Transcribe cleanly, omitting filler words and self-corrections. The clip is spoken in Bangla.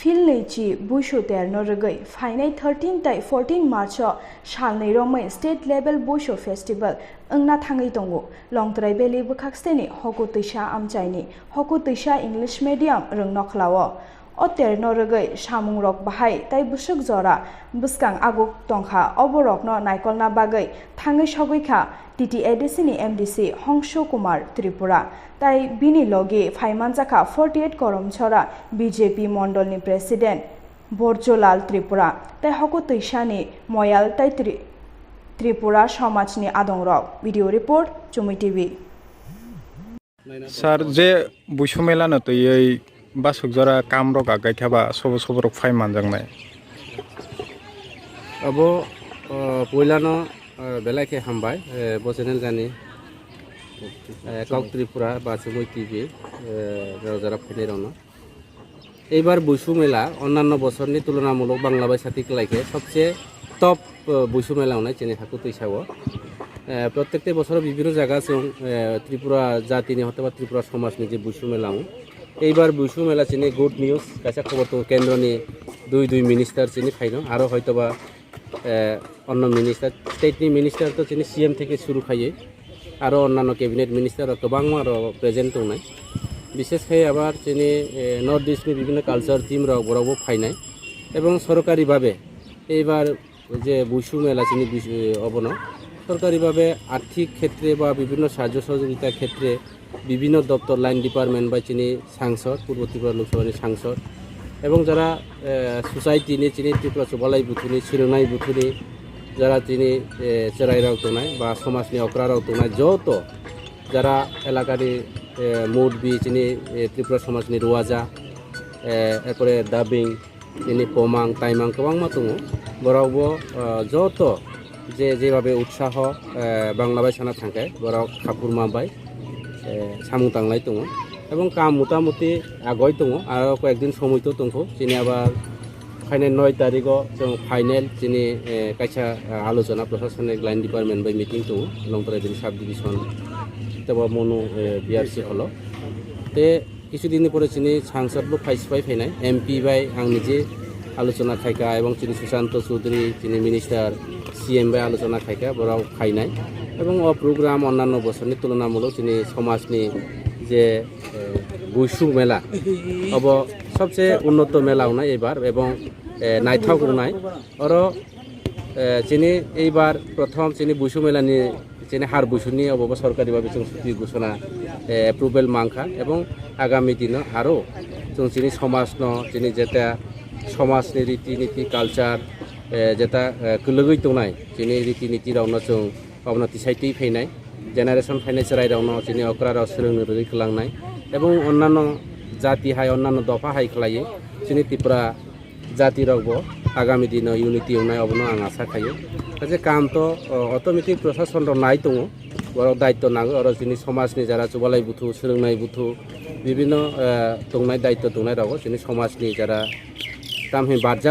फिलनैची बुइसु तेरनो रगै फाइनाय 13 ताइ 14 मार्च सालनै रमै state level Buisu festival Wngna Thangwi Tongu Longtrai Beli Bukaksteni Hakutwisa Amchaini Hakutwisa English Medium Rwng Nokhula o terno rwgै samung rok bahai tai busuk jora buskang aguk tongkha oborokno naikolna bagै thangwi sogwikha TTADC ni MDC Hongshu Kumar Tripura tai bini logi phaimanjaka 48 koromchora BJP Mondol ni President Borjolal Tripura tai Hakutwisa ni Moyal tai Tripura Samajni Adongrok Video Report Chumi TV Sir je buisu mela no to ei basuk jora kam rok agai thaba sobo rok phai manjangnai abo poilano belai ke hambai bo channel jani Tripura ba Chumi TV jara phai rano এইবার বুইসু মেলা অন্যান্য বছরনি তুলনামূলক বাংলা ভাষাতে লাইকে সবচেয়ে টপ বুইসু মেলা নাই চেনে হাকুতৈসাও প্রত্যেকটি বছর বিভিন্ন জায়গা আছে ত্রিপুরা জাতিনি হতে বা ত্রিপুরা সমাজনি যে বুইসু মেলা এইবার বুইসু মেলা চেনে গুড নিউজ কাছে খবর তো কেন্দ্রনি দুই মিনিস্টার চেনে ফাইনো আরও হয়তো বা অন্য মিনিস্টার স্টেটনি মিনিস্টার তো চেনে সিএম থেকে শুরু খাইয়ে আরও অন্যান্য ক্যাবিনেট মিনিস্টার গোबां আরও প্রেজেন্ট দंनाय বিশেষ করে আবার চিনি নর্থ ইস্টনি বিভিন্ন কালচার টিম বরাবর ফাইনায় এবং সরকারিভাবে এইবার যে বুইসু মেলা চিনি অবন সরকারিভাবে আর্থিক ক্ষেত্রে বা বিভিন্ন সাহায্য সহযোগিতার ক্ষেত্রে বিভিন্ন দপ্তর লাইন ডিপার্টমেন্ট বা চিনি সাংসদ পূর্ব ত্রিপুরা লোকসভার সাংসদ এবং যারা সোসাইটি নিয়ে চিনি ত্রিপুরা চবালাই বুথুনি চিরনাই বুথুনি যারা চিনি চেরাই রাও দंनाय বা সমাজনি অকরা রাও দंनाय যত যারা এলাকারি মুরবি চিনি ত্রিপুরা সমাজনি রুয়াজা এরপরে দাবিং চিনি পমাং তাইমাং গোबां দङ বরাবো যত যেভাবে উৎসাহ বাংলা ভাষা থাকায় বরাব খাপুর মাবাই সামু তাंनाय दङ এবং কাম মোটামুটি আগয় দङ আর কয়েকদিন সময় তো দंखौ চিনি আবার ফাইনাল 9 তারিখও जों ফাইনাল চিনি কাইছা আলোচনা প্রশাসনিক লাইন ডিপার্টমেন্ট বাই মিটিং দङ লংতরাই সাব ডিভিশন তবে মনো বিআরসি হলো তে কিছুদিন পরে চিনি সাংসদবো ফাইসিপাই ফাইনায় এমপি বাই আं নিজে আলোচনা খাইকা এবং চিনি সুশান্ত চৌধুরী চিনি মিনিস্টার সিএম বাই আলোচনা খাইকা বরাও খাইনায় এবং ও প্রোগ্রাম অন্যান্য বছরনি তুলনামূলক চিনি সমাজনি যে বুইসু মেলা অব সবচেয়ে উন্নত মেলাও নাই এবার এবং নাইথাও নাই আর চিনি এইবার প্রথম চিনি বুইসু মেলানি চিনি হার বুইসুনি অবব সরকারিভাবে जों ছুটি ঘোষণা এপ্রুভেল মাংখা এবং আগামী দিন আরও जों চিনি সমাজন চিনি যেটা সমাজনি রীতিনীতি কালচার যেটা কলগৈ দंनाय চিনি রীতিনীতি রাवनो जों অবনতি সাইটি ফैनाय জেনারেশন ফাইনাय চেরাই রাवनो চিনি অকরা রাव सोलोंनो रगै खालांनाय এবং অন্যান্য জাতি হাই অন্যান্য দফা হাই খালাयो চিনি ত্রিপুরা জাতি রাवबो আগামী দিন ইউনিটি এवनाय অবनो आं आसा खायो যে কাম তো অটোমেটিক প্রশাসন নাই দङ বড় দায়িত্ব নাগো আর চিনি সমাজনি যারা চবালাই বুথু सोलोंनाय বুথু বিভিন্ন দंनाय দায়িত্ব দंनाय রাवो চিনি সমাজনি যারা তামহি বাদজা